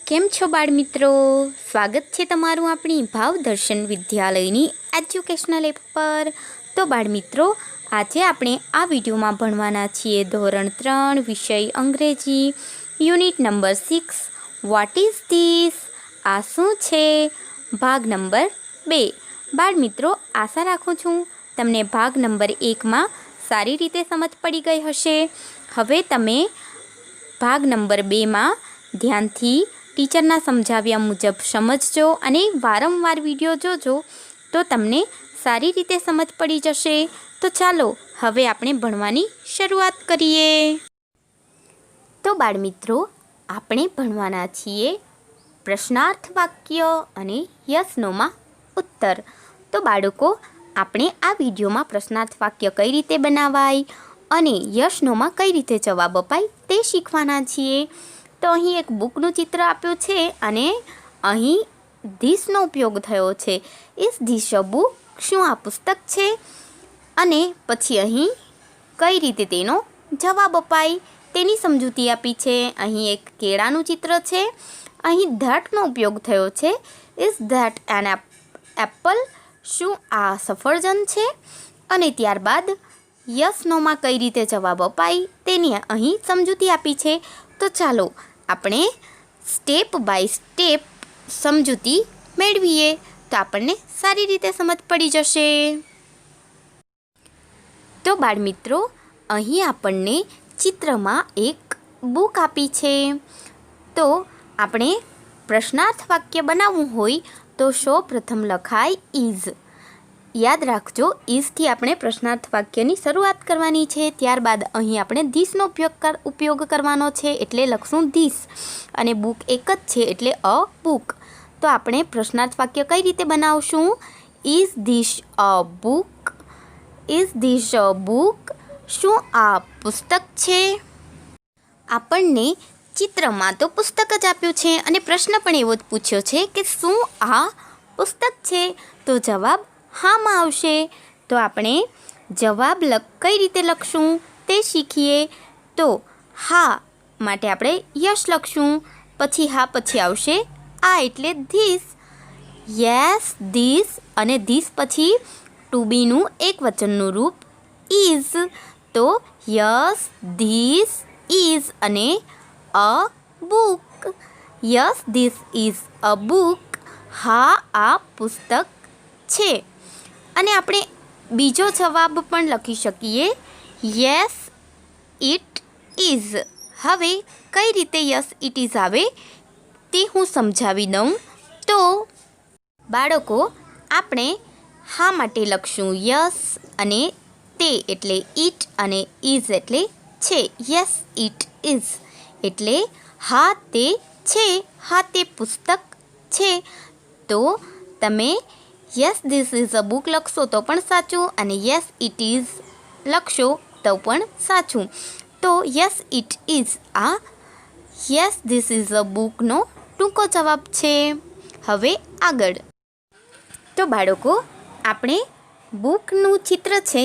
કેમ છો બાળમિત્રો? સ્વાગત છે તમારું આપણી ભાવદર્શન વિદ્યાલયની એજ્યુકેશનલ એપ પર. તો બાળમિત્રો, આજે આપણે આ વિડીયોમાં ભણવાના છીએ ધોરણ 3 વિષય અંગ્રેજી unit number 6 what is this? આ શું છે? ભાગ નંબર 2. બાળમિત્રો, આશા રાખું છું તમને ભાગ નંબર 1માં સારી રીતે સમજ પડી ગઈ હશે. હવે તમે ભાગ નંબર 2માં ધ્યાનથી ટીચરના સમજાવ્યા મુજબ સમજજો અને વારંવાર વિડીયો જોજો તો તમને સારી રીતે સમજ પડી જશે. તો ચાલો હવે આપણે ભણવાની શરૂઆત કરીએ. તો બાળમિત્રો, આપણે ભણવાના છીએ પ્રશ્નાર્થ વાક્ય અને યસ નોમાં ઉત્તર. તો બાળકો, આપણે આ વિડીયોમાં પ્રશ્નાર્થ વાક્ય કઈ રીતે બનાવાય અને યસ નોમાં કઈ રીતે જવાબ અપાય તે શીખવાના છીએ. તો અહીં એક બુકનું ચિત્ર આપ્યું છે અને અહીં ધીસનો ઉપયોગ થયો છે. Is this a book? શું આ પુસ્તક છે? અને પછી અહીં કઈ રીતે તેનો જવાબ અપાય તેની સમજૂતી આપી છે. અહીં એક કેળાનું ચિત્ર છે. અહીં ધેટનો ઉપયોગ થયો છે. Is that an apple? શું આ સફરજન છે? અને ત્યારબાદ યસ નોમાં કઈ રીતે જવાબ અપાય તેની અહીં સમજૂતી આપી છે. તો ચાલો આપણે સ્ટેપ બાય સ્ટેપ સમજૂતી મેળવીએ તો આપણને સારી રીતે સમજ પડી જશે. તો બાળમિત્રો, અહીં આપણને ચિત્રમાં એક બુક આપી છે. તો આપણે પ્રશ્નાર્થ વાક્ય બનાવવું હોય તો સૌ પ્રથમ લખાય ઇઝ. યાદ રાખજો, ઇઝથી આપણે પ્રશ્નાર્થ વાક્યની શરૂઆત કરવાની છે. ત્યારબાદ અહીં આપણે ધીસનો ઉપયોગ કરવાનો છે એટલે લખશું ધીસ. અને બુક એક જ છે એટલે અ બુક. તો આપણે પ્રશ્નાર્થ વાક્ય કઈ રીતે બનાવશું? Is this a book? Is this a book? શું આ પુસ્તક છે? આપણને ચિત્રમાં તો પુસ્તક જ આપ્યું છે અને પ્રશ્ન પણ એવો જ પૂછ્યો છે કે શું આ પુસ્તક છે? તો જવાબ હામાં આવશે. તો આપણે જવાબ કઈ રીતે લખશું તે શીખીએ. તો હા માટે આપણે યસ લખશું. પછી હા પછી આવશે આ એટલે ધીસ. Yes this. અને ધીસ પછી ટુ બીનું એક વચનનું રૂપ ઇઝ. તો યસ ધીસ ઇઝ અને a book. Yes this is a book. હા આ પુસ્તક છે. અને આપણે બીજો જવાબ પણ લખી શકીએ, યસ ઇટ ઇઝ. હવે કઈ રીતે યસ ઇટ ઇઝ આવે તે હું સમજાવી દઉં. તો બાળકો, આપણે હા માટે લખશું યસ અને તે એટલે ઇટ અને ઇઝ એટલે છે. યસ ઇટ ઇઝ એટલે હા તે છે, હા તે પુસ્તક છે. તો તમે yes this is a book લખશો તો પણ સાચું અને યસ ઇટ ઇઝ લખશો તો પણ સાચું. તો યસ ઇટ ઇઝ આ યસ ધીસ ઇઝ અ બુકનો ટૂંકો જવાબ છે. હવે આગળ. તો બાળકો, આપણે બુકનું ચિત્ર છે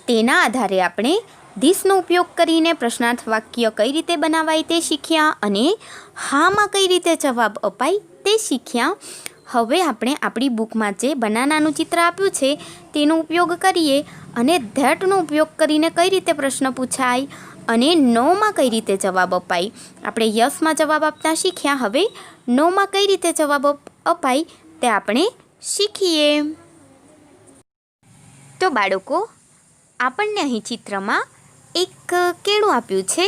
તેના આધારે આપણે ધીસનો ઉપયોગ કરીને પ્રશ્નાર્થ વાક્ય કઈ રીતે બનાવાય તે શીખ્યા અને હામાં કઈ રીતે જવાબ અપાય તે શીખ્યા. હવે આપણે આપણી બુકમાં જે બનાનાનું ચિત્ર આપ્યું છે તેનો ઉપયોગ કરીએ અને ધેટનો ઉપયોગ કરીને કઈ રીતે પ્રશ્ન પૂછાય અને નોમાં કઈ રીતે જવાબ અપાય. આપણે યસમાં જવાબ આપતા શીખ્યા. હવે નોમાં કઈ રીતે જવાબ અપાય તે આપણે શીખીએ. તો બાળકો, આપણને અહીં ચિત્રમાં એક કેળું આપ્યું છે.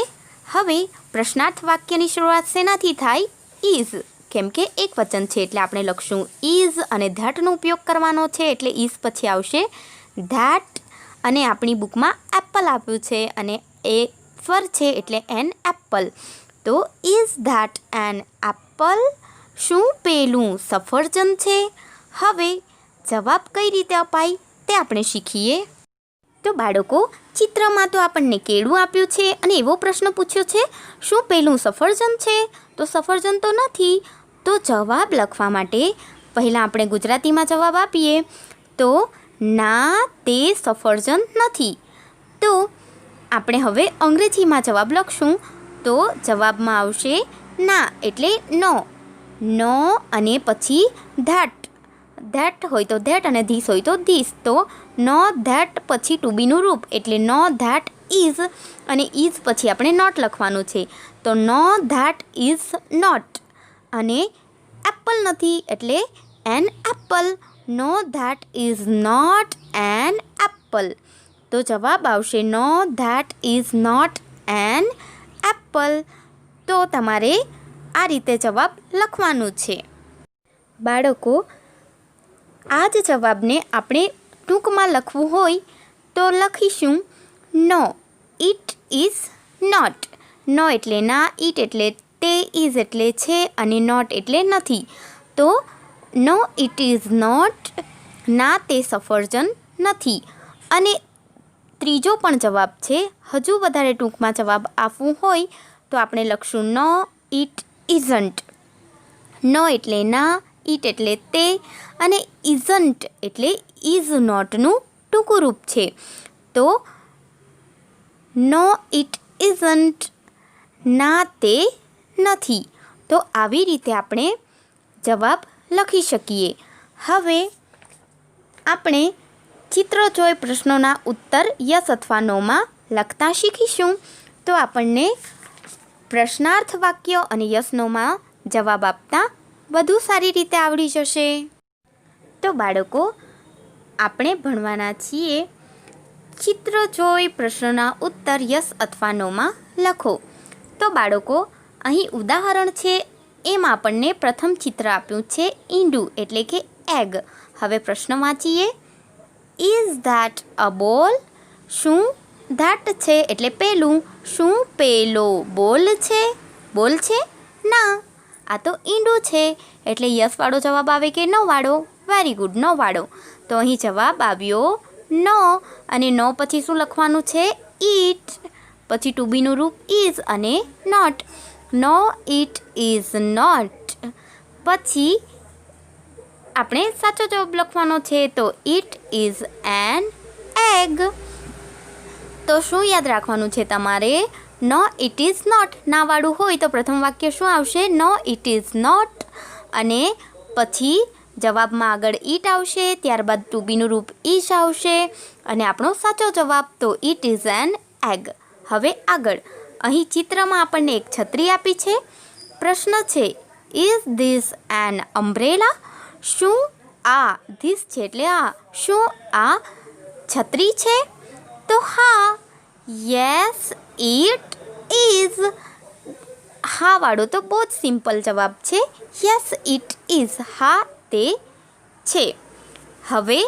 હવે પ્રશ્નાર્થ વાક્યની શરૂઆત શેનાથી થાય? ઇઝ. કેમ કે એક વચન છે એટલે આપણે લખશું ઇઝ અને ધેટનો ઉપયોગ કરવાનો છે એટલે ઇઝ પછી આવશે ધેટ. અને આપણી બુકમાં એપલ આપ્યું છે અને એ સ્વર છે એટલે એન એપલ. તો ઇઝ ધેટ એન એપલ? શું પેલું સફરજન છે? હવે જવાબ કઈ રીતે અપાય તે આપણે શીખીએ. તો બાળકો, ચિત્રમાં તો આપણને કેળું આપ્યું છે અને એવો પ્રશ્ન પૂછ્યો છે, શું પેલું સફરજન છે? તો સફરજન તો નથી. તો જવાબ લખવા માટે પહેલાં આપણે ગુજરાતીમાં જવાબ આપીએ તો ના તે સફરજન નથી. તો આપણે હવે અંગ્રેજીમાં જવાબ લખશું તો જવાબમાં આવશે ના એટલે નો. નો અને પછી ધેટ હોય તો ધેટ અને ધીસ હોય તો ધીસ. તો નો ધેટ પછી ટુ બીનું રૂપ એટલે નો ધેટ ઇઝ અને ઇઝ પછી આપણે નોટ લખવાનું છે. તો નો ધેટ ઇઝ નોટ. અને એપલ નથી એટલે an apple. No that is not an apple. તો જવાબ આવશે no that is not an apple. તો તમારે આ રીતે જવાબ લખવાનું છે. બાળકો, આ જ જવાબને આપણે ટૂંકમાં લખવું હોય તો લખીશું નો ઇટ ઇઝ નોટ. નો એટલે ના, ઇટ એટલે તે, ઇઝ એટલે છે અને નોટ એટલે નથી. તો નો ઇટ ઇઝ નોટ, ના તે સફરજન નથી. અને ત્રીજો પણ જવાબ છે. હજુ વધારે ટૂંકમાં જવાબ આપવું હોય તો આપણે લખશું નો ઇટ ઇઝન્ટ. નો એટલે ના, ઇટ એટલે તે અને ઇઝન્ટ એટલે ઇઝ નોટનું ટૂંકું રૂપ છે. તો નો ઇટ ઇઝન્ટ, ના તે નથી. તો આવી રીતે આપણે જવાબ લખી શકીએ. હવે આપણે ચિત્ર જોઈ પ્રશ્નોના ઉત્તર યસ અથવા નોમાં લખતા શીખીશું. તો આપણને પ્રશ્નાર્થ વાક્ય અને યસ નોમાં જવાબ આપતા વધુ સારી રીતે આવડી જશે. તો બાળકો, આપણે ભણવાના છીએ ચિત્ર જોઈ પ્રશ્નોના ઉત્તર યસ અથવા નોમાં લખો. તો બાળકો, અહીં ઉદાહરણ છે. એમાં આપણને પ્રથમ ચિત્ર આપ્યું છે ઈંડું એટલે કે એગ. હવે પ્રશ્ન વાંચીએ. ઇઝ ધેટ અ બોલ? શું ધેટ છે એટલે પેલું. શું પેલો બોલ છે? બોલ છે? ના, આ તો ઈંડું છે. એટલે યસ વાળો જવાબ આવે કે નો વાળો? વેરી ગુડ, નો વાળો. તો અહીં જવાબ આવ્યો નો. અને નો પછી શું લખવાનું છે? ઇટ. પછી ટુ બીનું રૂપ ઇઝ અને not. No it is not. પછી આપણે સાચો જવાબ લખવાનો છે. તો ઇટ ઇઝ એન એગ. તો શું યાદ રાખવાનું છે તમારે? નો ઇટ ઇઝ નોટ. ના વાળું હોય તો પ્રથમ વાક્ય શું આવશે? No it is not. અને પછી જવાબમાં આગળ ઇટ આવશે, ત્યારબાદ ટુ બીનું રૂપ ઇઝ આવશે અને આપણો સાચો જવાબ તો ઇટ ઇઝ એન એગ. હવે આગળ અહીં ચિત્રમાં આપણને એક છત્રી આપી છે. પ્રશ્ન છે ઇઝ ધીસ એન અમ્બ્રેલા? શું આ, ધીસ છે એટલે આ, શું આ છત્રી છે? તો હા, યસ ઇટ ઇઝ. હા વાળો તો બહુ જ સિમ્પલ જવાબ છે. Yes it is. હા તે છે. હવે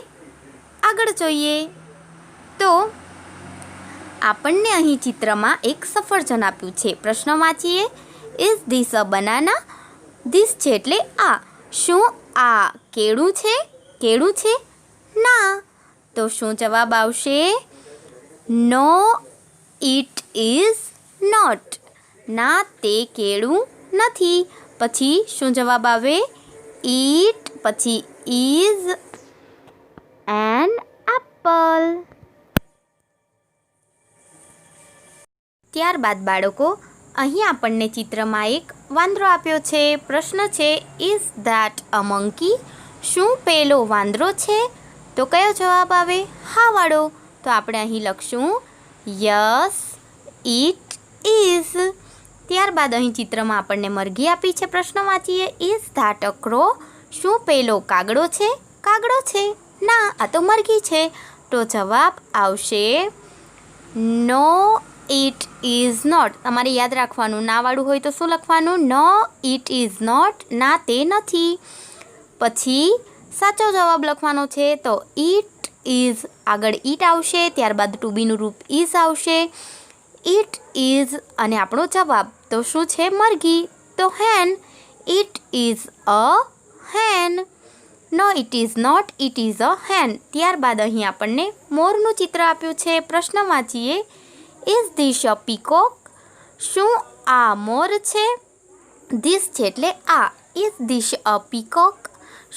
આગળ જોઈએ તો આપણને અહીં ચિત્રમાં એક સફરજન આપ્યું છે. પ્રશ્ન વાંચીએ. Is this a banana? This છે એટલે આ. શું આ કેળું છે? કેળું છે? ના. તો શું જવાબ આવશે? No it is not. ના તે કેળું નથી. પછી શું જવાબ આવે? ઇટ પછી ઇઝ એન એપલ. ત્યારબાદ બાળકો, અહીં આપણને ચિત્રમાં એક વાંદરો આપ્યો છે. પ્રશ્ન છે ઇઝ ધેટ અ મંકી? શું પેલો વાંદરો છે? તો કયો જવાબ આવે? હા વાળો. તો આપણે અહીં લખશું યસ ઇટ ઇઝ. ત્યારબાદ અહીં ચિત્રમાં આપણને મરઘી આપી છે. પ્રશ્ન વાંચીએ. Is that a crow? શું પેલો કાગડો છે? કાગડો છે? ના, આ તો મરઘી છે. તો જવાબ આવશે નો ઇટ ઇઝ નોટ. તમારે યાદ રાખવાનું, ના વાળું હોય તો શું લખવાનું? નો ઇટ ઇઝ નોટ. ના તે નથી. પછી સાચો જવાબ લખવાનો છે. તો ઇટ ઇઝ આગળ ઇટ આવશે, ત્યારબાદ ટુ બીનું રૂપ ઇઝ આવશે. ઇટ ઇઝ અને આપણો જવાબ તો શું છે? મરઘી. તો hen. It is a hen. No it is not, it is a hen. ત્યારબાદ અહીં આપણને મોરનું ચિત્ર આપ્યું છે. પ્રશ્ન વાંચીએ. Is this a peacock? શું આ મોર છે? ધીસ છે એટલે આ. Is this a peacock?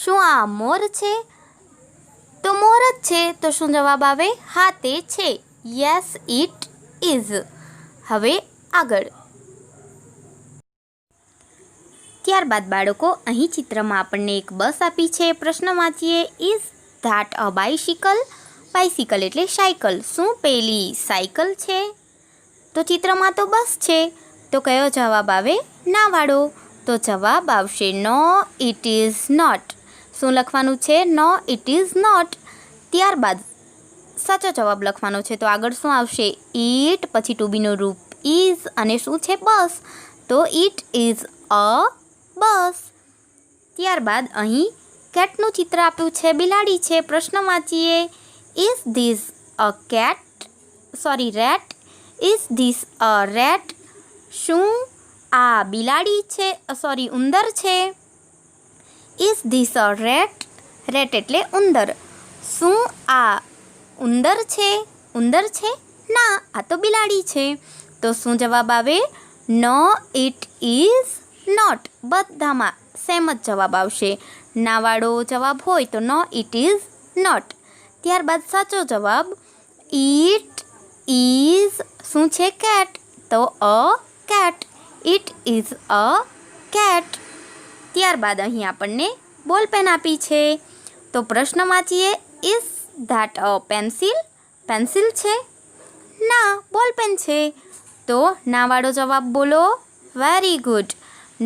શું આ મોર છે? તો મોર જ છે. તો શું જવાબ આવે? હા તે છે. Yes it is. હવે આગળ ત્યારબાદ બાળકો અહીં ચિત્રમાં આપણને એક બસ આપી છે. પ્રશ્ન વાંચીએ. Is that a bicycle? Bicycle એટલે સાયકલ. શું પેલી સાયકલ છે? તો ચિત્રમાં તો બસ છે. તો કયો જવાબ આવે? ના વાળો. તો જવાબ આવશે નો ઇટ ઇઝ નોટ. શું લખવાનું છે? નો ઇટ ઇઝ નોટ. ત્યારબાદ સાચો જવાબ લખવાનો છે. તો આગળ શું આવશે? ઇટ, પછી ટુ બીનું રૂપ ઇઝ, અને શું છે? બસ. તો ઇટ ઇઝ અ બસ. ત્યારબાદ અહીં કેટનું ચિત્ર આપ્યું છે. બિલાડી છે. પ્રશ્ન વાંચીએ. Is this a rat? Is this a rat? શું આ બિલાડી છે? ઉંદર છે. Is this a rat? Rate એટલે ઉંદર. શું આ ઉંદર છે? ઉંદર છે? ના, આ તો બિલાડી છે. તો શું જવાબ આવે? નો ઇટ ઇઝ નોટ. બધામાં સેમ જ જવાબ આવશે. નાવાળો જવાબ હોય તો નો ઇટ ઇઝ નોટ. ત્યારબાદ સાચો જવાબ ઇટ ઇઝ શું છે? કેટ. તો a cat. It is a cat. ત્યારબાદ અહીં આપણને બોલ પેન આપી છે. તો પ્રશ્ન વાંચીએ. Is that a pencil? Pencil છે? ના, બોલ પેન છે. તો નાવાળો જવાબ બોલો. Very good.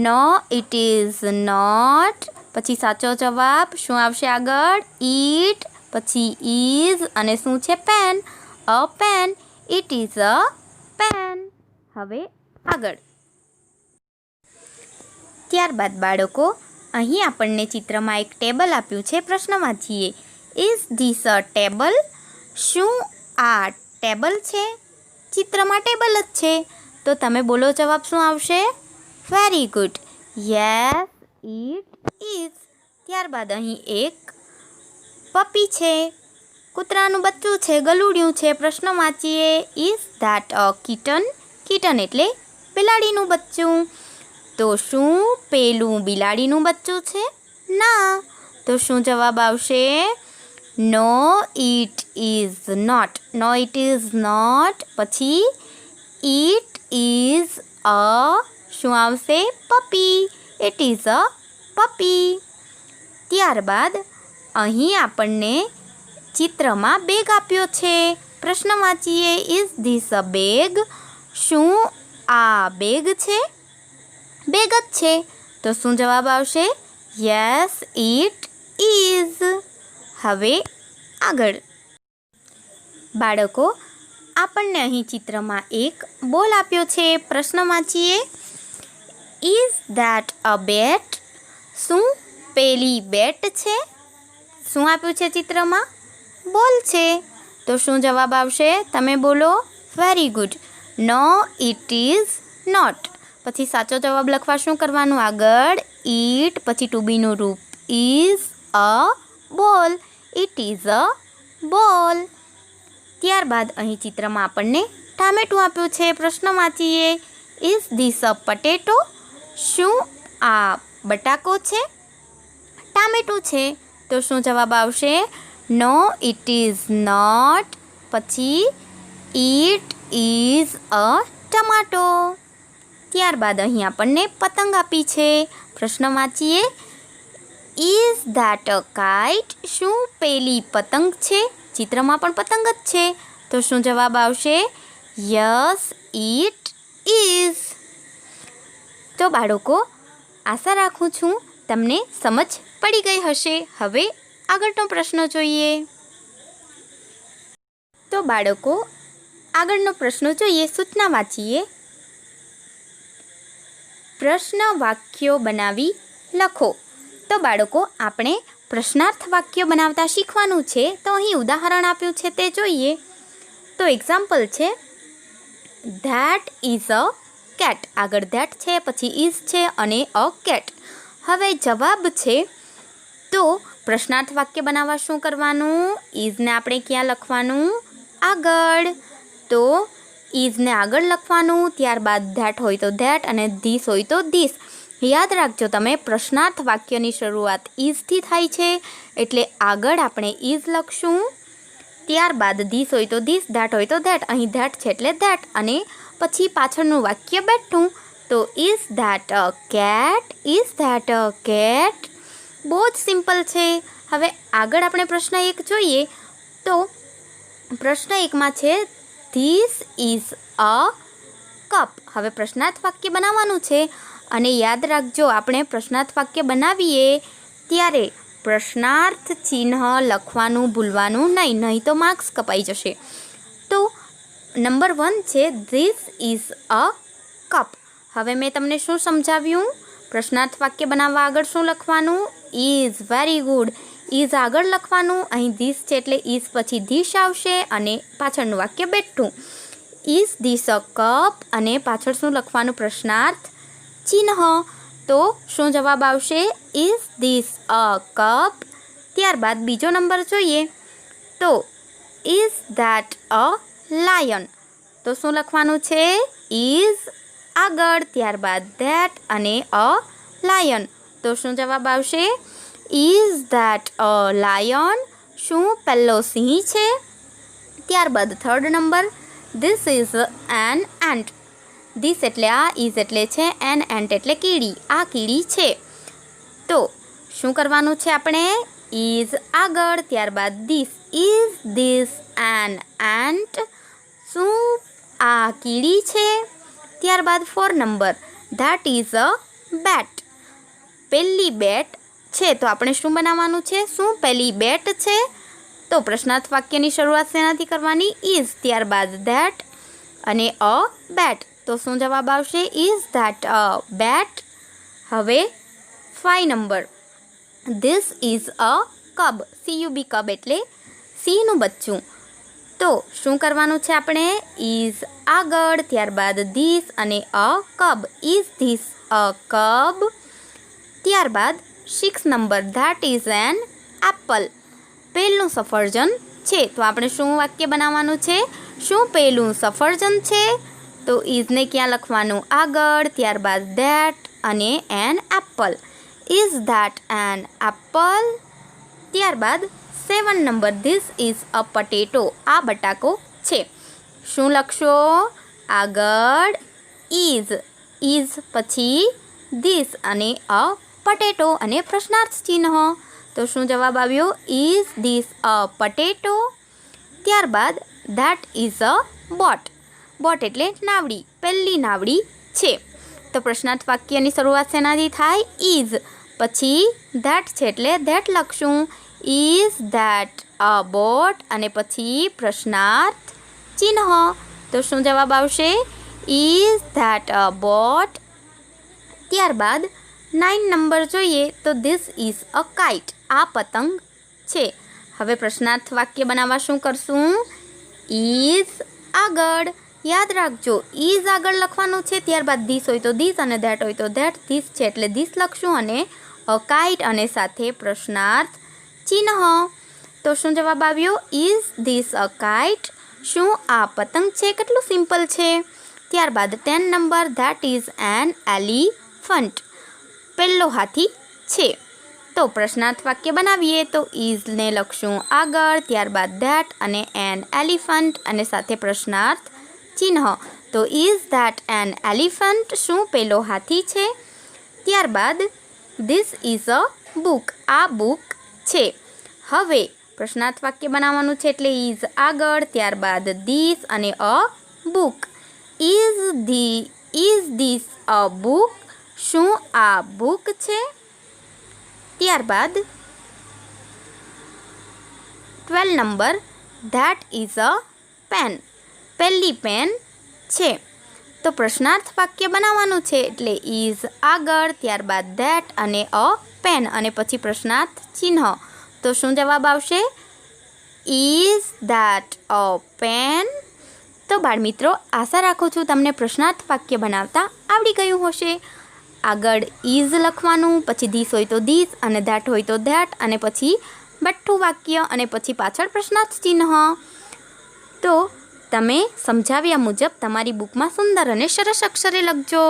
No it is not. પછી સાચો જવાબ શું આવશે આગળ? ઇટ, પછી ઇઝ, અને શું છે? Pen. A pen. It is a pen. હવે આગળ. ત્યારબાદ બાળકો અહીં આપણને ચિત્રમાં એક ટેબલ આપ્યું છે. પ્રશ્ન વાંચીએ. Is this a table? શું આ ટેબલ છે? ચિત્રમાં ટેબલ જ છે. તો તમે બોલો જવાબ શું આવશે? Very good. Yes it is. ત્યારબાદ અહીં એક પપી છે. કૂતરાનું બચ્ચું છે, ગલુડિયું છે. પ્રશ્ન વાંચીએ. Is that a kitten? Kitten એટલે બિલાડીનું બચ્ચું. તો શું પેલું બિલાડીનું બચ્ચું છે? ના. તો શું જવાબ આવશે? No it is not. No it is not. પછી ઇટ ઇઝ અ શું આવશે? Puppy. It is a puppy. ત્યારબાદ અહીં આપણને ચિત્રમાં બેગ આપ્યો છે. પ્રશ્ન વાંચીએ. Is this a bag? શું આ બેગ છે? બેગ જ છે. તો શું જવાબ આવશે? Yes it is. હવે આગળ. બાળકો આપણને અહીં ચિત્રમાં એક બોલ આપ્યો છે. પ્રશ્ન વાંચીએ. ઇઝ ધેટ અ બેટ? શું પેલી બેટ છે? શું આપ્યું છે ચિત્રમાં? બોલ છે. તો શું જવાબ આવશે? તમે બોલો. Very good. No it is not. પછી સાચો જવાબ લખવા શું કરવાનું આગળ? ઇટ, પછી ટુ બીનું રૂપ ઇઝ, અ બોલ. ઇટ ઇઝ અ બોલ. ત્યારબાદ અહીં ચિત્રમાં આપણને ટામેટું આપ્યું છે. પ્રશ્ન વાંચીએ. Is this a potato? શું આ બટાકો છે? ટામેટું છે. તો શું જવાબ આવશે? No it is not. પછી ઇટ ઇઝ અ ટમાટો. ત્યારબાદ અહીં આપણને પતંગ આપી છે. પ્રશ્ન વાંચીએ. Is that a kite? શું પેલી પતંગ છે? ચિત્રમાં પણ પતંગ જ છે. તો શું જવાબ આવશે? Yes it is. તો બાળકો આશા રાખું છું તમને સમજ પડી ગઈ હશે. હવે આગળનો પ્રશ્ન જોઈએ. તો બાળકો આગળનો પ્રશ્ન જોઈએ. સૂચના વાંચીએ. પ્રશ્ન વાક્યો બનાવી લખો. તો બાળકો આપણે પ્રશ્નાર્થ વાક્ય બનાવતા શીખવાનું છે. તો અહીં ઉદાહરણ આપ્યું છે તે જોઈએ. તો એક્ઝામ્પલ છે. That is a cat. આગળ ધેટ છે, પછી ઇઝ છે, અને અ કેટ. હવે જવાબ છે. તો પ્રશ્નાર્થ વાક્ય બનાવવા શું કરવાનું? ઇઝને આપણે ક્યાં લખવાનું? આગળ. તો ઇઝને આગળ લખવાનું. ત્યારબાદ ધેટ હોય તો ધેટ, અને ધીસ હોય તો ધીસ. યાદ રાખજો તમે, પ્રશ્નાર્થ વાક્યની શરૂઆત ઇઝથી થાય છે. એટલે આગળ આપણે ઇઝ લખશું. ત્યારબાદ ધીસ હોય તો ધીસ, ધેટ હોય તો ધેટ. અહીં ધેટ છે એટલે ધેટ, અને પછી પાછળનું વાક્ય બેઠું. તો is that a cat? Is that a cat? બહુ જ સિમ્પલ છે. હવે આગળ આપણે પ્રશ્ન 1 જોઈએ. તો પ્રશ્ન 1માં છે ધીસ ઇઝ અ કપ. હવે પ્રશ્નાર્થ વાક્ય બનાવવાનું છે અને યાદ રાખજો, આપણે પ્રશ્નાર્થ વાક્ય બનાવીએ ત્યારે પ્રશ્નાર્થ ચિહ્ન લખવાનું ભૂલવાનું નહીં તો માર્ક્સ કપાઈ જશે. તો નંબર 1 છે ધીસ ઇઝ અ કપ. હવે મેં તમને શું સમજાવ્યું? પ્રશ્નાર્થ વાક્ય બનાવવા આગળ શું લખવાનું? ઇઝ. Very good. ઇઝ આગળ લખવાનું. અહીં ધીસ છે એટલે ઇઝ પછી ધીસ આવશે અને પાછળનું વાક્ય બેઠું. ઇઝ ધીસ અ કપ અને પાછળ શું લખવાનું? પ્રશ્નાર્થ ચિહ્ન. તો શું જવાબ આવશે? Is this a cup. ત્યારબાદ બીજો નંબર જોઈએ. તો ઇઝ ધેટ અ લાયન. તો શું લખવાનું છે? ઇઝ આગળ, ત્યારબાદ ધેટ અને અ લાયન. તો શું જવાબ આવશે? Is that a lion. શું પહેલો સિંહ છે? ત્યારબાદ third number, this is an ant. This એટલે આ, ઇઝ એટલે છે, એન એન્ટ એટલે કીડી. આ કીડી છે. તો શું કરવાનું છે આપણે? ઇઝ આગળ, ત્યારબાદ this. Is this an ant? શું આ કીડી છે? ત્યારબાદ 4 નંબર, ધેટ ઇઝ અ બેટ. પહેલી બેટ છે તો આપણે શું બનાવવાનું છે? શું પહેલી બેટ છે? તો પ્રશ્નાર્થ વાક્યની શરૂઆત શેનાથી કરવાની? ઇઝ, ત્યારબાદ ધેટ અને અ બેટ. તો શું જવાબ આવશે? Is that a bat. હવે 5 number, this is a cub. CUB cub એટલે સિંહનું બચ્ચું. તો શું કરવાનું છે આપણે? ઇઝ આગળ, ત્યારબાદ ધીસ અને અ કબ. ઇઝ ધીસ અ કબ. ત્યારબાદ 6 number, that is an apple. પહેલું સફરજન છે તો આપણે શું વાક્ય બનાવવાનું છે? શું પહેલું સફરજન છે? તો ઇઝને ક્યાં લખવાનું? આગળ, ત્યારબાદ ધેટ અને an apple. Is that an apple. ત્યારબાદ 7 number, this is a potato. આ બટાકો છે. શું લખશો? આગળ ઇઝ, ઇઝ પછી ધીસ અને અ પટેટો અને પ્રશ્નાર્થ ચિહ્ન. તો શું જવાબ આવ્યો? Is this a potato. ત્યારબાદ that is a boat. Boat એટલે નાવડી. પહેલી નાવડી છે. તો પ્રશ્નાર્થ વાક્યની શરૂઆત શેનાથી થાય? ઇઝ પછી ધેટ છે એટલે ધેટ લખશું. ઇઝ ધેટ અ બોટ અને પછી પ્રશ્નાર્થ ચિહ્ન. તો શું જવાબ આવશે? Is that a boat. ત્યારબાદ 9 નંબર જોઈએ. તો ધીસ ઇઝ અ કાઇટ. આ પતંગ છે. હવે પ્રશ્નાર્થ વાક્ય બનાવવા શું કરશું? ઇઝ આગળ, યાદ રાખજો ઇઝ આગળ લખવાનું છે, ત્યારબાદ ધીસ હોય તો ધીસ અને ધેટ હોય તો ધેટ. ધીસ છે એટલે ધીસ લખશું અને અ કાઇટ અને સાથે પ્રશ્નાર્થ ચિહ્ન. તો શું જવાબ આવ્યો? Is this a kite. શું આ પતંગ છે? કેટલું સિમ્પલ છે. ત્યારબાદ 10 number, that is an elephant. પહેલો હાથી છે. તો પ્રશ્નાર્થ વાક્ય બનાવીએ તો ઇઝને લખશું આગળ, ત્યારબાદ ધેટ અને એન એલિફન્ટ અને સાથે પ્રશ્નાર્થ ચિહ્ન. તો ઇઝ ધેટ એન એલિફન્ટ? શું પેલો હાથી છે? ત્યારબાદ ધીસ ઇઝ અ બુક. આ બુક છે. હવે પ્રશ્નાર્થ વાક્ય બનાવવાનું છે એટલે ઇઝ આગળ, ત્યારબાદ ધીસ અને a book. Is this a book? શું આ બુક છે? ત્યારબાદ 12 નંબર, ધેટ ઇઝ અ પેન. પહેલી પેન છે. તો પ્રશ્નાર્થ વાક્ય બનાવવાનું છે એટલે ઇઝ આગળ, ત્યારબાદ ધેટ અને અ પેન અને પછી પ્રશ્નાર્થ ચિહ્ન. તો શું જવાબ આવશે? Is that a pen? તો બાળમિત્રો, આશા રાખું છું તમને પ્રશ્નાર્થ વાક્ય બનાવતા આવડી ગયું હશે. આગળ ઇઝ લખવાનું, પછી ધીસ હોય તો ધીસ અને ધેટ હોય તો ધેટ અને પછી બેઠું વાક્ય અને પછી પાછળ પ્રશ્નાર્થ ચિહ્ન. તો તમે સમજાવ્યા મુજબ તમારી બુકમાં સુંદર અને સરસ અક્ષરે લખજો.